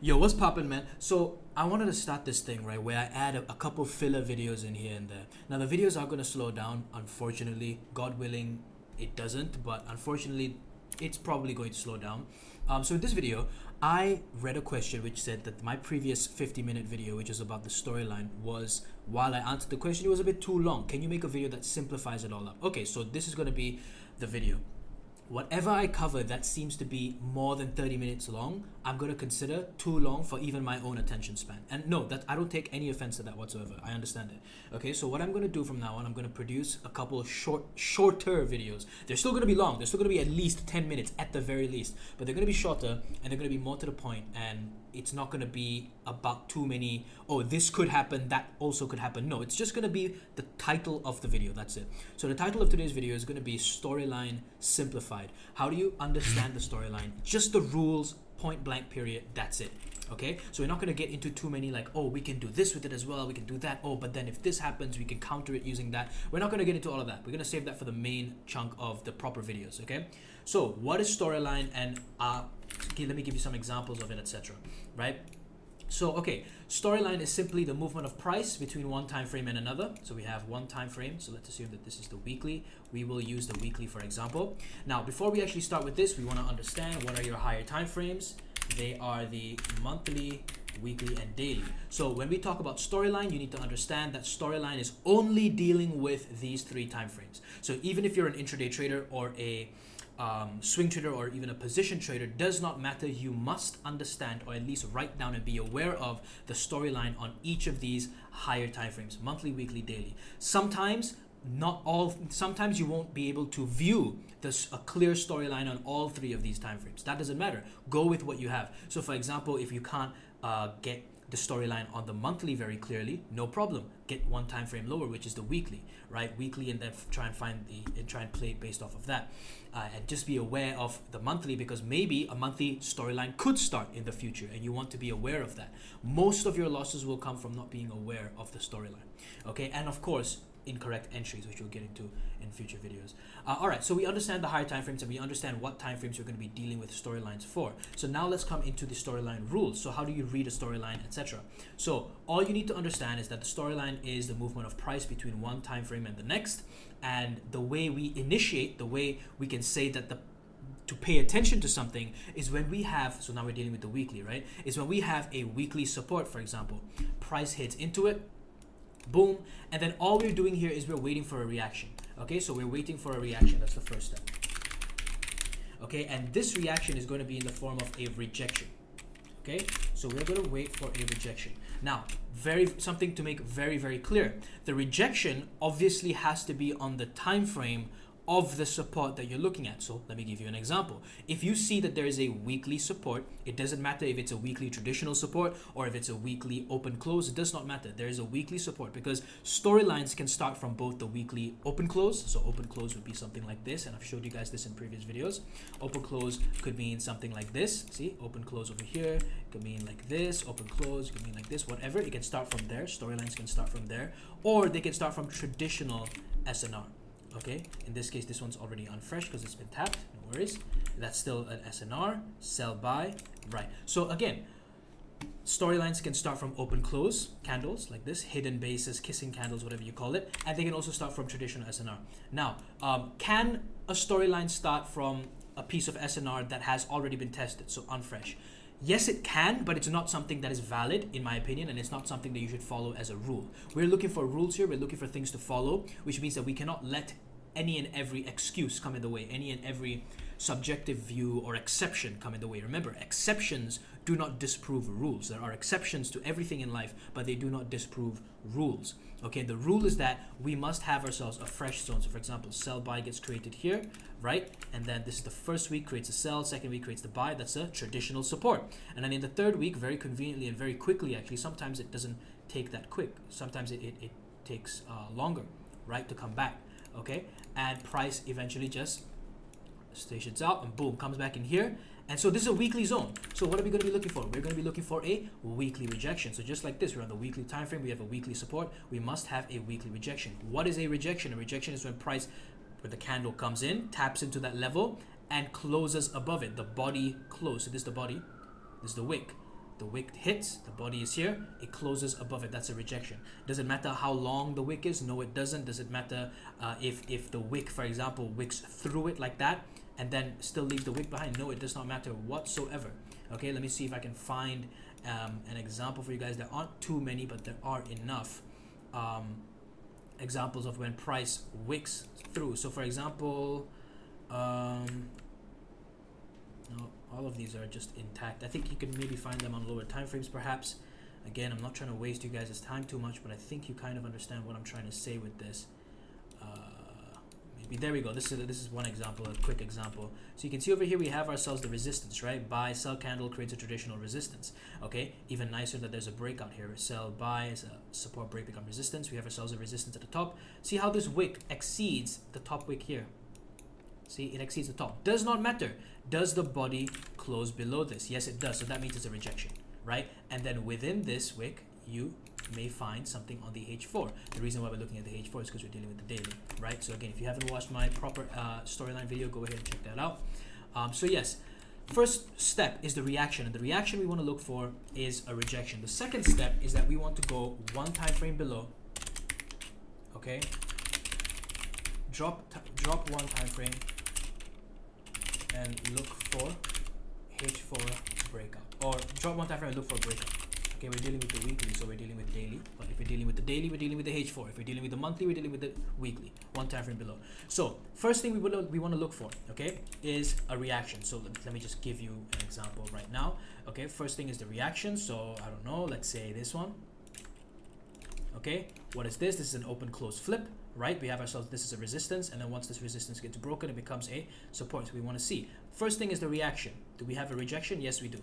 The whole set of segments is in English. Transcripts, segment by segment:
Yo, what's poppin', man? So I wanted to start this thing, right, where I add a couple filler videos in here and there. Now the videos are going to slow down, unfortunately. God willing, it doesn't, but unfortunately, it's probably going to slow down. So in this video, I read a question which said that my previous 50-minute video, which is about the storyline, was, while I answered the question, it was a bit too long. Can you make a video that simplifies it all up? Okay, so this is going to be the video. Whatever I cover that seems to be more than 30 minutes long, I'm going to consider too long for even my own attention span. And no, that I don't take any offense to that whatsoever. I understand it. Okay, so what I'm going to do from now on, I'm going to produce a couple shorter videos. They're still going to be long. They're still going to be at least 10 minutes at the very least. But they're going to be shorter and they're going to be more to the point, and it's not going to be about too many, oh, this could happen, that also could happen. No, it's just going to be the title of the video. That's it. So the title of today's video is going to be Storyline Simplified. How do you understand the storyline? Just the rules, point blank, period. That's it. Okay, so we're not going to get into too many like, oh, we can do this with it as well, we can do that, oh, but then if this happens, we can counter it using that. We're not going to get into all of that. We're going to save that for the main chunk of the proper videos. Okay, so what is storyline? And okay, let me give you some examples of it, etc. Right? So okay, storyline is simply the movement of price between one time frame and another. So we have one time frame, so let's assume that this is the weekly. We will use the weekly for example. Now before we actually start with this, we want to understand what are your higher time frames. They are the monthly, weekly, and daily. So when we talk about storyline, you need to understand that storyline is only dealing with these three time frames. So even if you're an intraday trader or a swing trader or even a position trader, does not matter. You must understand, or at least write down and be aware of, the storyline on each of these higher time frames: monthly, weekly, daily. Sometimes not all. Sometimes you won't be able to view a clear storyline on all three of these time frames. That doesn't matter. Go with what you have. So for example, if you can't get the storyline on the monthly very clearly, no problem. Get one time frame lower, which is the weekly, right? Weekly, and then try and play based off of that. And just be aware of the monthly, because maybe a monthly storyline could start in the future and you want to be aware of that. Most of your losses will come from not being aware of the storyline. Okay, and of course, incorrect entries, which we'll get into in future videos. All right, so we understand the higher time frames and we understand what time frames you're going to be dealing with storylines for. So now let's come into the storyline rules. So how do you read a storyline, etc.? So all you need to understand is that the storyline is the movement of price between one time frame and the next. And the way we initiate, the way we can say that to pay attention to something is when we have, so now we're dealing with the weekly, right? Is when we have a weekly support, for example. Price hits into it, boom, and then all we're doing here is we're waiting for a reaction. Okay, so we're waiting for a reaction. That's the first step. Okay, and this reaction is going to be in the form of a rejection. Okay, so we're going to wait for a rejection. Now, something to make very, very clear. The rejection obviously has to be on the time frame of the support that you're looking at. So let me give you an example. If you see that there is a weekly support, it doesn't matter if it's a weekly traditional support or if it's a weekly open close, it does not matter. There is a weekly support because storylines can start from both the weekly open close. So open close would be something like this, and I've showed you guys this in previous videos. Open close could mean something like this. See, open close over here, it could mean like this. Open close could mean like this, whatever. It can start from there. Storylines can start from there, or they can start from traditional SNR. Okay, in this case, this one's already unfresh because it's been tapped. No worries. That's still an SNR, sell by, right? So again, storylines can start from open close candles like this, hidden bases, kissing candles, whatever you call it, and they can also start from traditional SNR. Now, can a storyline start from a piece of SNR that has already been tested, so unfresh? Yes, it can, but it's not something that is valid, in my opinion, and it's not something that you should follow as a rule. We're looking for rules here. We're looking for things to follow, which means that we cannot let any and every excuse come in the way, any and every subjective view or exception come in the way. Remember, exceptions do not disprove rules. There are exceptions to everything in life, but they do not disprove rules. Okay, the rule is that we must have ourselves a fresh zone. So for example, sell buy gets created here, right? And then this is the first week, creates a sell, second week creates the buy. That's a traditional support. And then in the third week, very conveniently and very quickly, actually, sometimes it doesn't take that quick. Sometimes it takes longer, right, to come back. Okay, and price eventually just stations out and boom, comes back in here. And so this is a weekly zone. So what are we going to be looking for? We're going to be looking for a weekly rejection. So just like this, we're on the weekly time frame, we have a weekly support, we must have a weekly rejection. What is a rejection? A rejection is when price, where the candle comes in, taps into that level and closes above it, the body close. So this is the body, this is the wick. The wick hits, the body is here, it closes above it. That's a rejection. Does it matter how long the wick is? No, it doesn't. Does it matter if the wick, for example, wicks through it like that and then still leaves the wick behind? No, it does not matter whatsoever. Okay, let me see if I can find an example for you guys. There aren't too many, but there are enough examples of when price wicks through. So for example, no, all of these are just intact. I think you can maybe find them on lower time frames perhaps. Again, I'm not trying to waste you guys' time too much, but I think you kind of understand what I'm trying to say with this. Maybe there we go. This is one example, a quick example. So you can see over here we have ourselves the resistance, right? Buy, sell candle creates a traditional resistance. Okay, even nicer that there's a breakout here. Sell, buy is a support, break, become resistance. We have ourselves a resistance at the top. See how this wick exceeds the top wick here. See, it exceeds the top. Does not matter. Does the body close below this? Yes, it does. So that means it's a rejection, right? And then within this wick, you may find something on the H4. The reason why we're looking at the H4 is because we're dealing with the daily, right? So again, if you haven't watched my proper storyline video, go ahead and check that out. So yes, first step is the reaction, and the reaction we want to look for is a rejection. The second step is that we want to go one time frame below. Okay, drop one time frame and look for H4 breakout, or drop one time frame and look for a breakout. Okay, we're dealing with the weekly, so we're dealing with daily. But if we're dealing with the daily, we're dealing with the H4. If we're dealing with the monthly, we're dealing with the weekly. One time frame below. So first thing we want to look for, okay, is a reaction. So let me just give you an example right now. Okay, first thing is the reaction. So I don't know, let's say this one. Okay, what is this? This is an open close flip, right? We have ourselves, this is a resistance, and then once this resistance gets broken, it becomes a support. So we want to see. First thing is the reaction. Do we have a rejection? Yes, we do.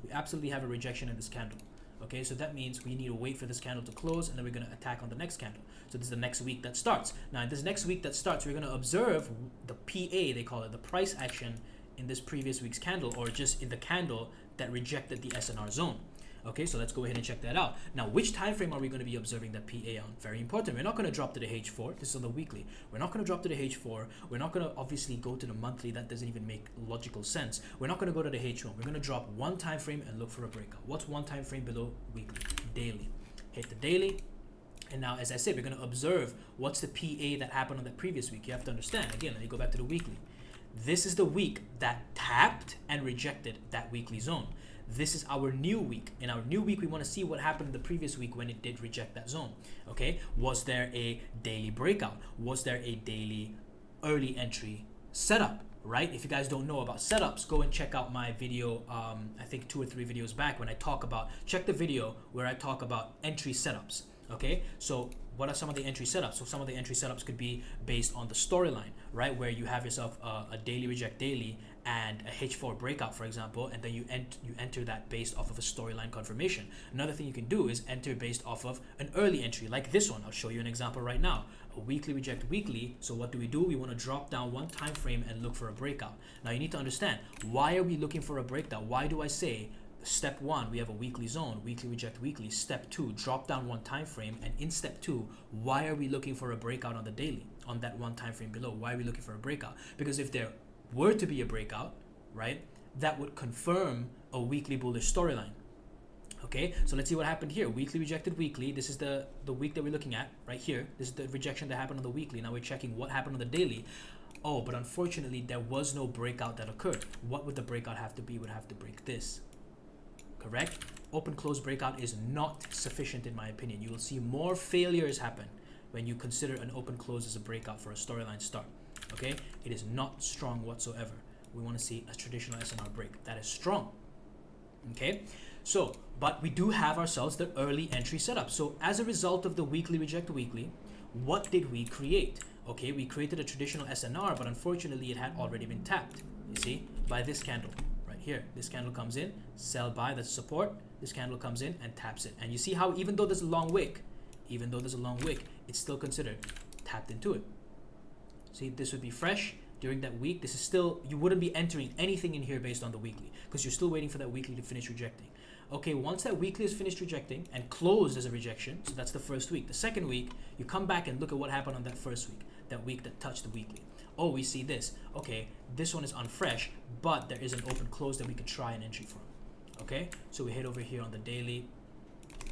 We absolutely have a rejection in this candle. Okay, so that means we need to wait for this candle to close, and then we're going to attack on the next candle. So this is the next week that starts. Now in this next week that starts, we're going to observe the PA, they call it, the price action in this previous week's candle, or just in the candle that rejected the SNR zone. Okay, so let's go ahead and check that out. Now, which time frame are we going to be observing that PA on? Very important. We're not going to drop to the H4. This is on the weekly. We're not going to drop to the H4. We're not going to obviously go to the monthly. That doesn't even make logical sense. We're not going to go to the H1. We're going to drop one time frame and look for a breakout. What's one time frame below weekly? Daily. Hit the daily. And now, as I said, we're going to observe what's the PA that happened on that previous week. You have to understand. Again, let me go back to the weekly. This is the week that tapped and rejected that weekly zone. This is our new week. In our new week, we want to see what happened in the previous week when it did reject that zone. Okay, was there a daily breakout? Was there a daily early entry setup? Right? If you guys don't know about setups, go and check out my video. I think 2 or 3 videos back when I talk about, check the video where I talk about entry setups. Okay, so what are some of the entry setups? So some of the entry setups could be based on the storyline, right? Where you have yourself a daily reject daily and a H4 breakout, for example, and then you enter that based off of a storyline confirmation. Another thing you can do is enter based off of an early entry, like this one. I'll show you an example right now. A weekly reject weekly. So what do? We want to drop down one time frame and look for a breakout. Now you need to understand, why are we looking for a breakout? Why do I say step 1, we have a weekly zone, weekly reject weekly. Step 2, drop down one time frame. And in step 2, why are we looking for a breakout on the daily, on that one time frame below? Why are we looking for a breakout? Because if there were to be a breakout, right, that would confirm a weekly bullish storyline. Okay, so let's see what happened here. Weekly rejected weekly. This is the week that we're looking at right here. This is the rejection that happened on the weekly. Now we're checking what happened on the daily. Oh, but unfortunately there was no breakout that occurred. What would the breakout have to be? It would have to break this. Correct? Open close breakout is not sufficient in my opinion. You will see more failures happen when you consider an open close as a breakout for a storyline start. Okay, it is not strong whatsoever. We want to see a traditional SNR break that is strong. Okay, so but we do have ourselves the early entry setup. So as a result of the weekly reject weekly, what did we create? Okay, we created a traditional SNR, but unfortunately it had already been tapped, you see, by this candle right here. This candle comes in, sell by, that's support. This candle comes in and taps it, and you see how even though there's a long wick, it's still considered tapped into it. See, this would be fresh during that week. This is still, you wouldn't be entering anything in here based on the weekly because you're still waiting for that weekly to finish rejecting. Okay, once that weekly is finished rejecting and closed as a rejection, so that's the first week. The second week, you come back and look at what happened on that first week, that week that touched the weekly. Oh, we see this. Okay, this one is unfresh, but there is an open close that we could try an entry from. Okay, so we hit over here on the daily,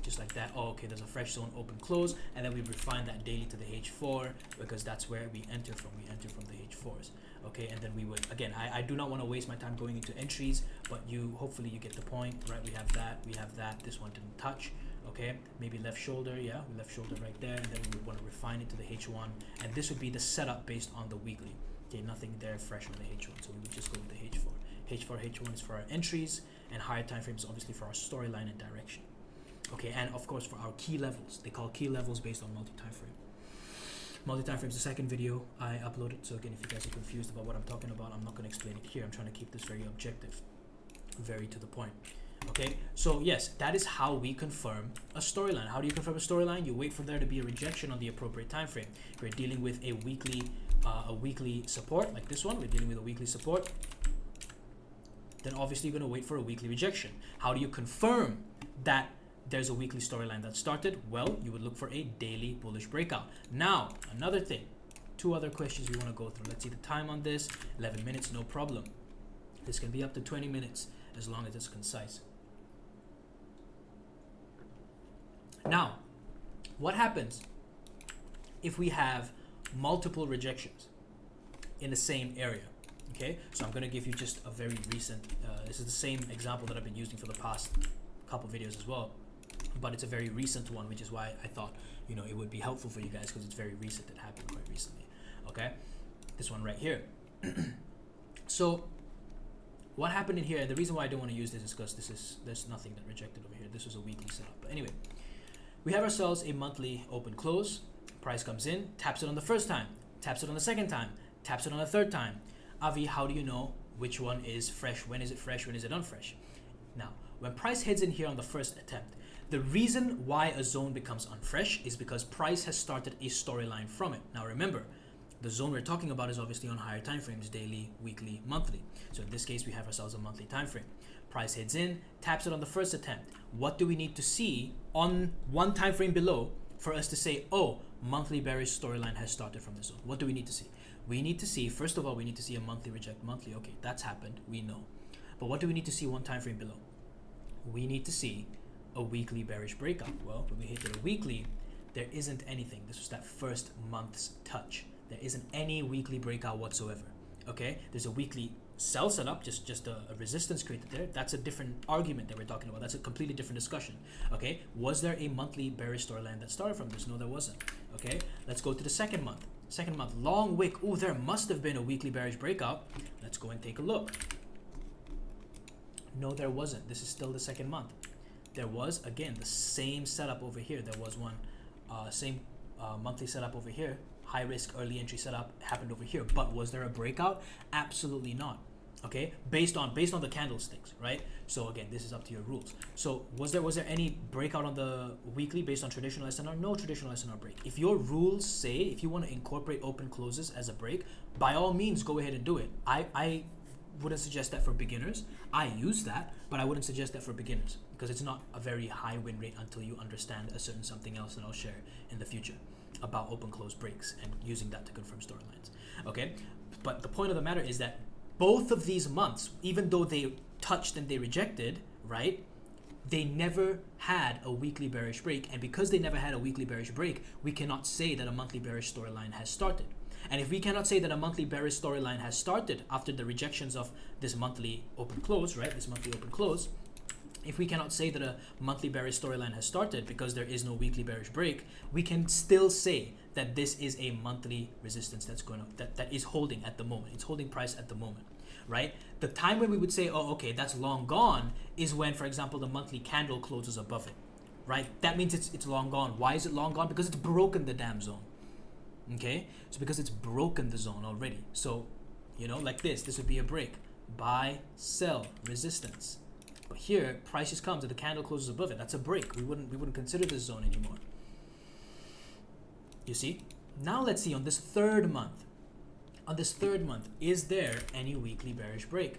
just like that. Oh, okay, there's a fresh zone, open, close, and then we refine that daily to the H4 because that's where we enter from. We enter from the H4s. Okay, and then we would, again, I do not want to waste my time going into entries, but hopefully you get the point, right? We have that, this one didn't touch. Okay, maybe left shoulder, yeah, we left shoulder right there, and then we would want to refine it to the H1, and this would be the setup based on the weekly. Okay, nothing there fresh on the H1, so we would just go with the H4. H4, H1 is for our entries, and higher time frames obviously for our storyline and direction. Okay, and of course for our key levels. They call key levels based on multi-time frame. Multi-time frame is the second video I uploaded, so again, if you guys are confused about what I'm talking about, I'm not going to explain it here. I'm trying to keep this very objective, very to the point. Okay, so yes, that is how we confirm a storyline. How do you confirm a storyline? You wait for there to be a rejection on the appropriate time frame. If we're dealing with a weekly support, like this one, we're dealing with a weekly support, then obviously you're going to wait for a weekly rejection. How do you confirm that there's a weekly storyline that started? Well, you would look for a daily bullish breakout. Now, another thing, 2 other questions we want to go through. Let's see the time on this. 11 minutes, no problem. This can be up to 20 minutes as long as it's concise. Now, what happens if we have multiple rejections in the same area? Okay, so I'm going to give you just a very recent, this is the same example that I've been using for the past couple videos as well, but it's a very recent one, which is why I thought, it would be helpful for you guys because it's very recent. It happened quite recently. Okay, this one right here. So what happened in here, and the reason why I don't want to use this is because there's nothing that rejected over here. This was a weekly setup. But anyway, we have ourselves a monthly open close. Price comes in, taps it on the first time, taps it on the second time, taps it on the third time. Avi, how do you know which one is fresh? When is it fresh? When is it unfresh? Now, when price heads in here on the first attempt, the reason why a zone becomes unfresh is because price has started a storyline from it. Now remember, the zone we're talking about is obviously on higher time frames, daily, weekly, monthly. So in this case, we have ourselves a monthly time frame. Price heads in, taps it on the first attempt. What do we need to see on one time frame below for us to say, oh, monthly bearish storyline has started from this zone? What do we need to see? We need to see, first of all, we need to see a monthly reject monthly. Okay, that's happened, we know. But what do we need to see one time frame below? We need to see a weekly bearish breakout. Well, when we hit a weekly, there isn't anything. This was that first month's touch. There isn't any weekly breakout whatsoever. Okay, there's a weekly sell setup, just a resistance created there. That's a different argument that we're talking about. That's a completely different discussion. Okay, was there a monthly bearish storyline that started from this? No, there wasn't. Okay, let's go to the second month. Second month, long wick. Oh, there must have been a weekly bearish breakout. Let's go and take a look. No, there wasn't. This is still the second month. There was, again, the same setup over here. There was one same monthly setup over here. High risk early entry setup happened over here. But was there a breakout? Absolutely not. Okay, based on the candlesticks, right? So again, this is up to your rules. So was there any breakout on the weekly based on traditional SNR? No traditional SNR break. If your rules say, if you want to incorporate open closes as a break, by all means go ahead and do it. I wouldn't suggest that for beginners. I use that, but I wouldn't suggest that for beginners because it's not a very high win rate until you understand a certain something else that I'll share in the future about open close breaks and using that to confirm storylines. Okay, but the point of the matter is that both of these months, even though they touched and they rejected, right, they never had a weekly bearish break, and because they never had a weekly bearish break, we cannot say that a monthly bearish storyline has started. And if we cannot say that a monthly bearish storyline has started after the rejections of this monthly open close, right, this monthly open close, if we cannot say that a monthly bearish storyline has started because there is no weekly bearish break, we can still say that this is a monthly resistance that is holding at the moment. It's holding price at the moment, right? The time when we would say, oh, okay, that's long gone is when, for example, the monthly candle closes above it, right? That means it's long gone. Why is it long gone? Because it's broken the damn zone. Okay, so because it's broken the zone already. So, like this would be a break. Buy, sell, resistance. But here, price just comes and the candle closes above it. That's a break. We wouldn't consider this zone anymore. You see? Now let's see on this third month. On this third month, is there any weekly bearish break?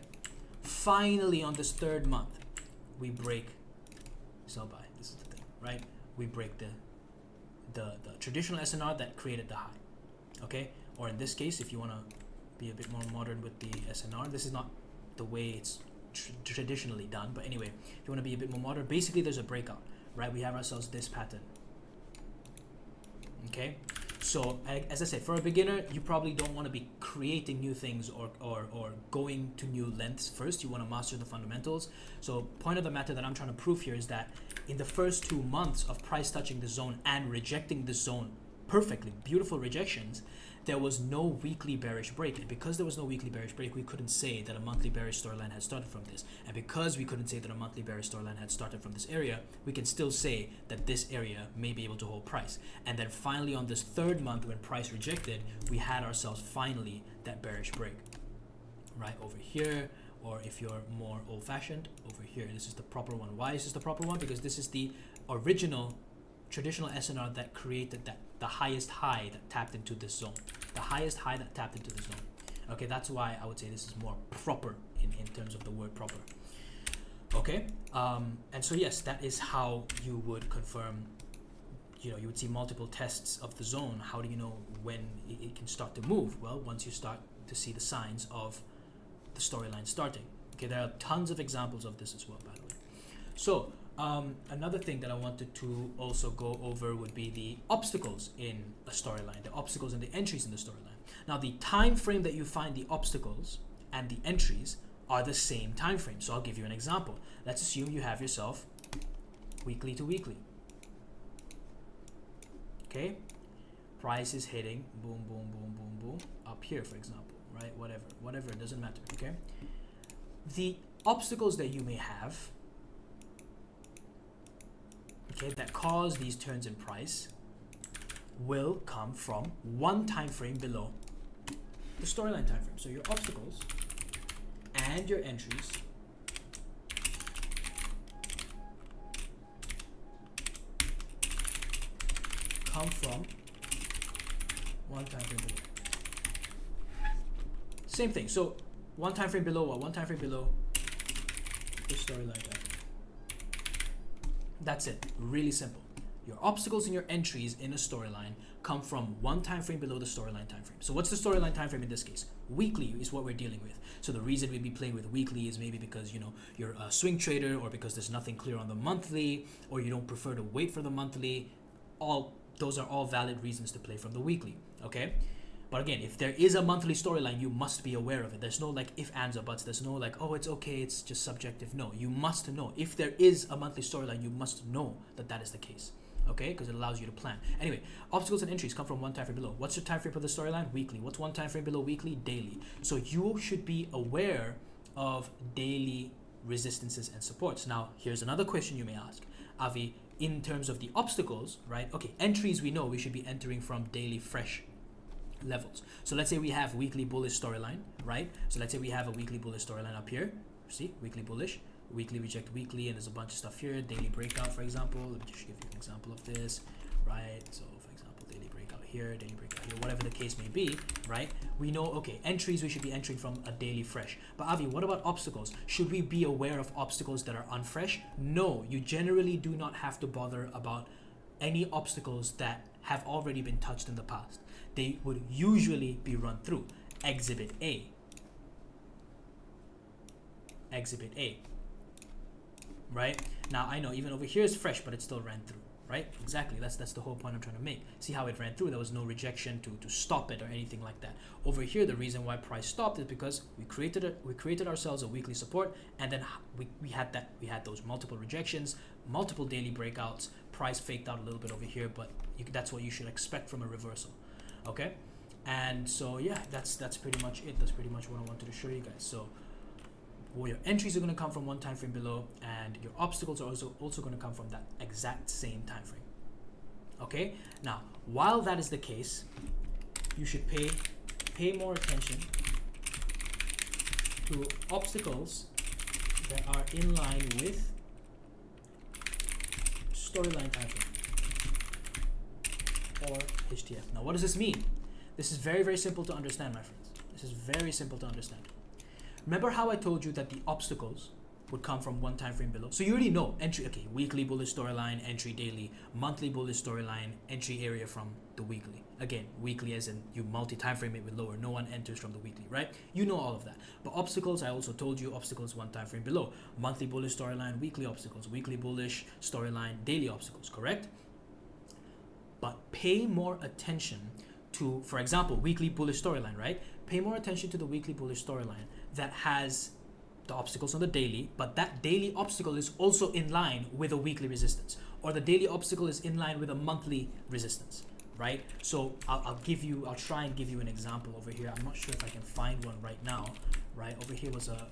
Finally, on this third month, we break sell buy. This is the thing, right? We break the traditional SNR that created the high. Okay? Or in this case, if you want to be a bit more modern with the SNR, this is not the way it's traditionally done. But anyway, if you want to be a bit more modern, basically there's a breakout, right? We have ourselves this pattern. Okay, so as I said, for a beginner, you probably don't want to be creating new things or going to new lengths first. You want to master the fundamentals. So point of the matter that I'm trying to prove here is that in the first 2 months of price touching the zone and rejecting the zone perfectly, beautiful rejections, there was no weekly bearish break. And because there was no weekly bearish break, we couldn't say that a monthly bearish storyline had started from this. And because we couldn't say that a monthly bearish storyline had started from this area, we can still say that this area may be able to hold price. And then finally on this 3rd month when price rejected, we had ourselves finally that bearish break. Right over here, or if you're more old-fashioned, over here. This is the proper one. Why is this the proper one? Because this is the original traditional SNR that created the highest high that tapped into this zone. The highest high that tapped into the zone. Okay, that's why I would say this is more proper in terms of the word proper. Okay, and so yes, that is how you would confirm, you would see multiple tests of the zone. How do you know when it can start to move? Well, once you start to see the signs of the storyline starting. Okay, there are tons of examples of this as well, by the way. So, another thing that I wanted to also go over would be the obstacles in a storyline, the obstacles and the entries in the storyline. Now, the time frame that you find the obstacles and the entries are the same time frame. So I'll give you an example. Let's assume you have yourself weekly to weekly. Okay, price is hitting boom, boom, boom, boom, boom up here, for example, right? Whatever, it doesn't matter. Okay, the obstacles that you may have, okay, that cause these turns in price will come from one time frame below the storyline time frame. So your obstacles and your entries come from one time frame below. Same thing. So one time frame below what? One time frame below the storyline time frame. That's it. Really simple. Your obstacles and your entries in a storyline come from one time frame below the storyline time frame. So what's the storyline time frame in this case? Weekly is what we're dealing with. So the reason we'd be playing with weekly is maybe because you're a swing trader, or because there's nothing clear on the monthly, or you don't prefer to wait for the monthly. Those are all valid reasons to play from the weekly. Okay? But again, if there is a monthly storyline, you must be aware of it. There's no like if, ands, or buts. There's no like, oh, it's okay, it's just subjective. No, you must know. If there is a monthly storyline, you must know that that is the case. Okay, because it allows you to plan. Anyway, obstacles and entries come from one time frame below. What's your time frame for the storyline? Weekly. What's one time frame below weekly? Daily. So you should be aware of daily resistances and supports. Now, here's another question you may ask. Avi, in terms of the obstacles, right? Okay, entries, we know we should be entering from daily fresh levels. So let's say we have weekly bullish storyline, right? So let's say we have a weekly bullish storyline up here. See, weekly bullish. Weekly reject weekly, and there's a bunch of stuff here. Daily breakout, for example. Let me just give you an example of this, right? So for example, daily breakout here, daily breakout here, whatever the case may be, right? We know, okay, entries, we should be entering from a daily fresh. But Avi, what about obstacles? Should we be aware of obstacles that are unfresh? No, you generally do not have to bother about any obstacles that have already been touched in the past. They would usually be run through. Exhibit A. Exhibit A. Right? Now, I know even over here is fresh, but it still ran through, right? Exactly. That's the whole point I'm trying to make. See how it ran through? There was no rejection to stop it or anything like that. Over here, the reason why price stopped is because we created ourselves a weekly support, and then we had those multiple rejections, multiple daily breakouts. Price faked out a little bit over here, but that's what you should expect from a reversal. Okay? And so yeah, that's pretty much it. That's pretty much what I wanted to show you guys. So your entries are going to come from one time frame below, and your obstacles are also going to come from that exact same time frame. Okay? Now, while that is the case, you should pay more attention to obstacles that are in line with storyline time frame or HTF. Now, what does this mean? This is very, very simple to understand, my friends. This is very simple to understand. Remember how I told you that the obstacles would come from one time frame below. So you already know entry, okay, weekly bullish storyline, entry daily, monthly bullish storyline, entry area from the weekly. Again, weekly as in you multi-time frame it with lower, no one enters from the weekly, right? You know all of that. But obstacles, I also told you, obstacles one time frame below. Monthly bullish storyline, weekly obstacles, weekly bullish storyline, daily obstacles, correct? But pay more attention to, for example, weekly bullish storyline, right? Pay more attention to the weekly bullish storyline that has the obstacles on the daily, but that daily obstacle is also in line with a weekly resistance, or the daily obstacle is in line with a monthly resistance, right? So I'll try and give you an example over here. I'm not sure if I can find one right now, right? Over here was a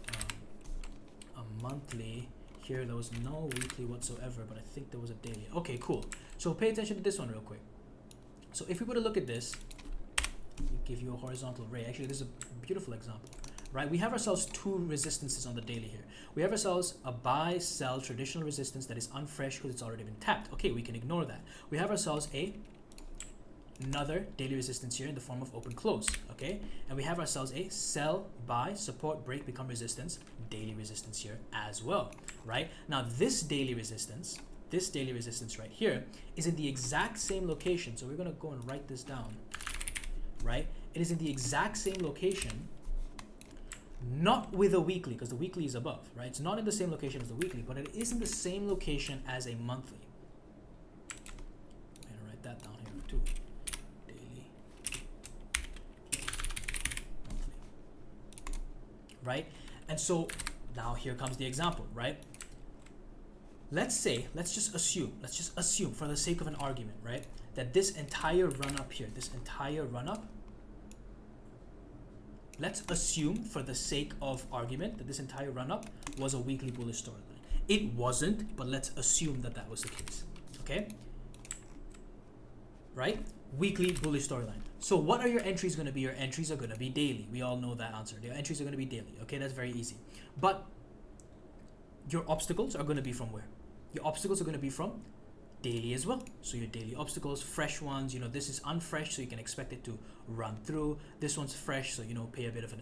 monthly. Here there was no weekly whatsoever, but I think there was a daily. Okay, cool. So pay attention to this one real quick. So if we were to look at this, we give you a horizontal ray. Actually, this is a beautiful example, right? We have ourselves two resistances on the daily here. We have ourselves a buy, sell, traditional resistance that is unfresh because it's already been tapped. Okay, we can ignore that. We have ourselves another daily resistance here in the form of open close, okay? And we have ourselves a sell, buy, support, break, become resistance, daily resistance here as well, right? Now this daily resistance right here is in the exact same location. So we're gonna go and write this down, right? It is in the exact same location, not with a weekly, because the weekly is above, right? It's not in the same location as the weekly, but it is in the same location as a monthly. I'm gonna write that down here too. Daily, monthly, right? And so now here comes the example, right? Let's just assume for the sake of an argument, right, that this entire run up here, let's assume for the sake of argument that this entire run up was a weekly bullish storyline. It wasn't, but let's assume that that was the case, okay? Right? Weekly bullish storyline. So what are your entries going to be? Your entries are going to be daily. We all know that answer. Your entries are going to be daily, okay? That's very easy. But your obstacles are going to be from where? Your obstacles are going to be from daily as well. So your daily obstacles, fresh ones, you know, this is unfresh, so you can expect it to run through. This one's fresh, so you know, pay a bit of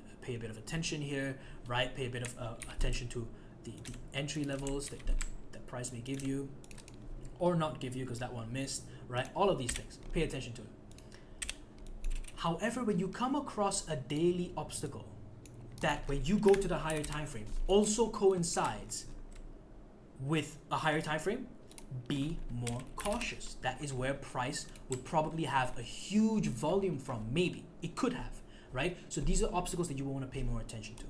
attention here, right? Pay a bit of attention to the entry levels that price may give you or not give you because that one missed, right? All of these things, pay attention to it. However, when you come across a daily obstacle that when you go to the higher time frame also coincides with a higher time frame, be more cautious. That is where price would probably have a huge volume from. Maybe it could have, right? So these are obstacles that you want to pay more attention to.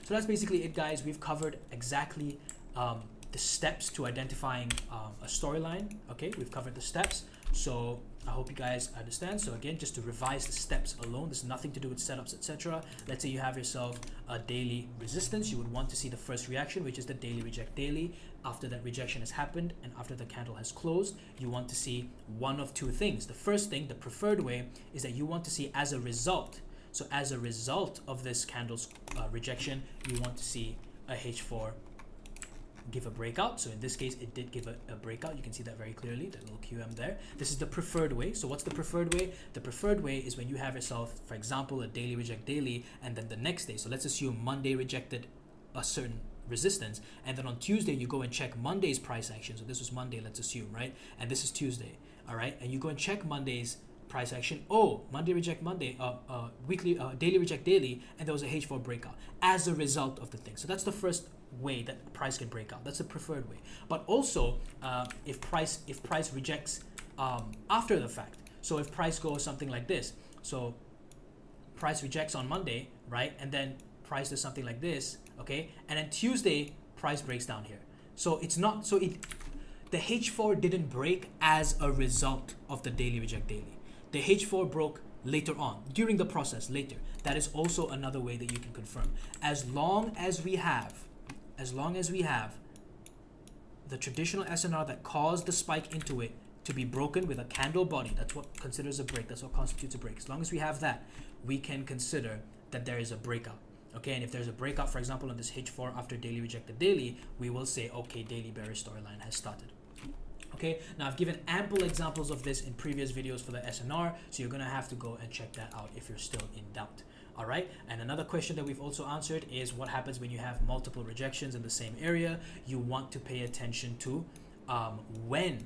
So that's basically it, guys. We've covered exactly the steps to identifying a storyline. Okay, we've covered the steps. So I hope you guys understand. So again, just to revise the steps alone, there's nothing to do with setups, etc. Let's say you have yourself a daily resistance. You would want to see the first reaction, which is the daily reject daily. After that rejection has happened and after the candle has closed, you want to see one of two things. The first thing, the preferred way, is that you want to see as a result. So as a result of this candle's rejection, you want to see a H4 give a breakout. So in this case, it did give a breakout. You can see that very clearly, that little QM there. This is the preferred way. So what's the preferred way? The preferred way is when you have yourself, for example, a daily reject daily, and then the next day. So let's assume Monday rejected a certain resistance, and then on Tuesday you go and check Monday's price action. So this was Monday, let's assume, right? And this is Tuesday, all right? And you go and check Monday's price action. Oh, Monday reject Monday, weekly, daily reject daily, and there was a H4 breakout as a result of the thing. So that's the first way that price can break out. That's the preferred way. But also, if price rejects after the fact. So if price goes something like this, so price rejects on Monday, right? And then price does something like this, okay? And then Tuesday, price breaks down here. So it's not, so the H4 didn't break as a result of the daily reject daily. The H4 broke later on, during the process, later. That is also another way that you can confirm. As long as we have the traditional SNR that caused the spike into it to be broken with a candle body, that's what considers a break, that's what constitutes a break. As long as we have that, we can consider that there is a breakout. Okay, and if there's a breakout, for example, on this H4 after daily rejected daily, we will say, okay, daily bearish storyline has started. Okay, now I've given ample examples of this in previous videos for the SNR, so you're gonna have to go and check that out if you're still in doubt. All right, and another question that we've also answered is what happens when you have multiple rejections in the same area. You want to pay attention to when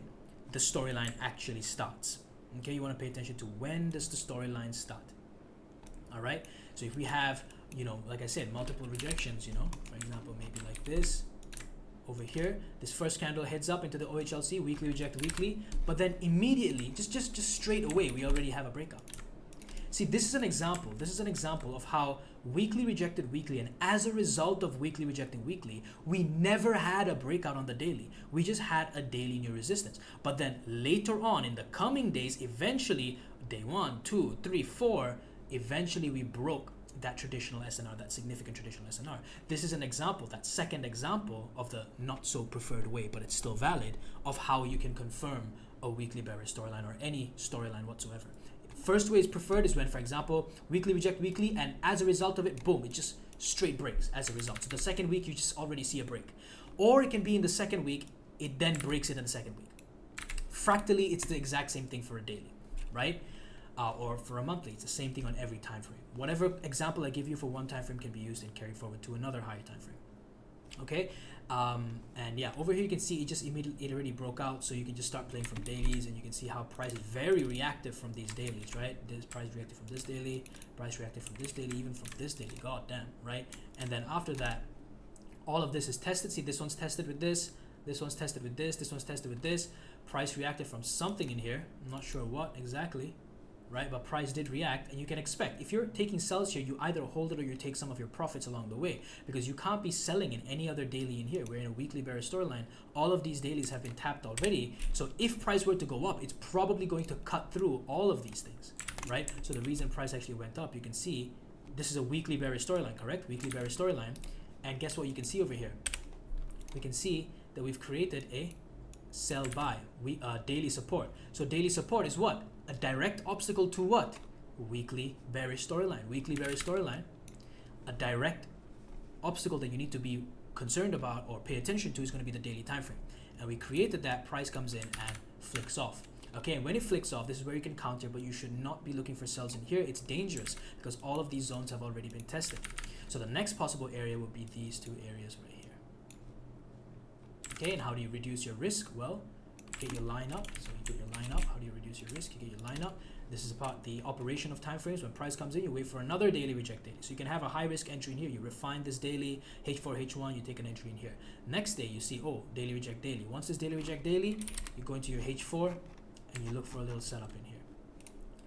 the storyline actually starts. Okay, you want to pay attention to when does the storyline start. All right, so if we have, like I said, multiple rejections, for example, maybe like this over here, this first candle heads up into the OHLC, weekly reject weekly, but then immediately, just straight away, we already have a breakout. See, this is an example. This is an example of how weekly rejected weekly, and as a result of weekly rejecting weekly, we never had a breakout on the daily. We just had a daily new resistance. But then later on in the coming days, eventually, day 1, 2, 3, 4, eventually we broke that traditional SNR, that significant traditional SNR. This is an example, that second example of the not so preferred way, but it's still valid, of how you can confirm a weekly bearish storyline or any storyline whatsoever. First way is preferred is when, for example, weekly reject weekly, and as a result of it, boom, it just straight breaks as a result. So the second week, you just already see a break. Or it can be in the second week, it then breaks it in the second week. Fractally, it's the exact same thing for a daily, right? Or for a monthly, it's the same thing on every time frame. Whatever example I give you for one time frame can be used and carried forward to another higher time frame. Okay, and yeah, over here you can see it already broke out, so you can just start playing from dailies, and you can see how price is very reactive from these dailies, right? This price reacted from this daily, price reacted from this daily, even from this daily. God damn, right? And then after that, all of this is tested. See, this one's tested with this one's tested with this one's tested with this. Price reacted from something in here. I'm not sure what exactly, right? But price did react, and you can expect, if you're taking sells here, you either hold it or you take some of your profits along the way, because you can't be selling in any other daily in here. We're in a weekly bearish storyline. All of these dailies have been tapped already. So if price were to go up, it's probably going to cut through all of these things, right? So the reason price actually went up, you can see this is a weekly bearish storyline, correct? Weekly bearish storyline. And guess what you can see over here? We can see that we've created a sell buy, daily support. So daily support is what? A direct obstacle to what? Weekly bearish storyline. Weekly bearish storyline. A direct obstacle that you need to be concerned about or pay attention to is going to be the daily time frame. And we created that. Price comes in and flicks off. Okay, and when it flicks off, this is where you can counter, but you should not be looking for sells in here. It's dangerous because all of these zones have already been tested. So the next possible area would be these two areas right here. Okay, and how do you reduce your risk? Well, get your line up. So you get your line up. How do you reduce your risk? You get your line up. This is about the operation of time frames. When price comes in, you wait for another daily reject daily. So you can have a high risk entry in here. You refine this daily, H4, H1, you take an entry in here. Next day, you see, oh, daily reject daily. Once this daily reject daily, you go into your H4 and you look for a little setup in here.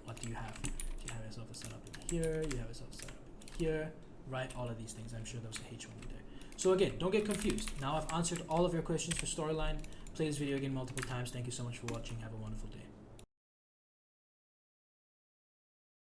What do you have? You have yourself a setup in here. You have yourself a setup in here, right? All of these things. I'm sure there was a H1 in there. So again, don't get confused. Now I've answered all of your questions for storyline. Play this video again multiple times. Thank you so much for watching. Have a wonderful day.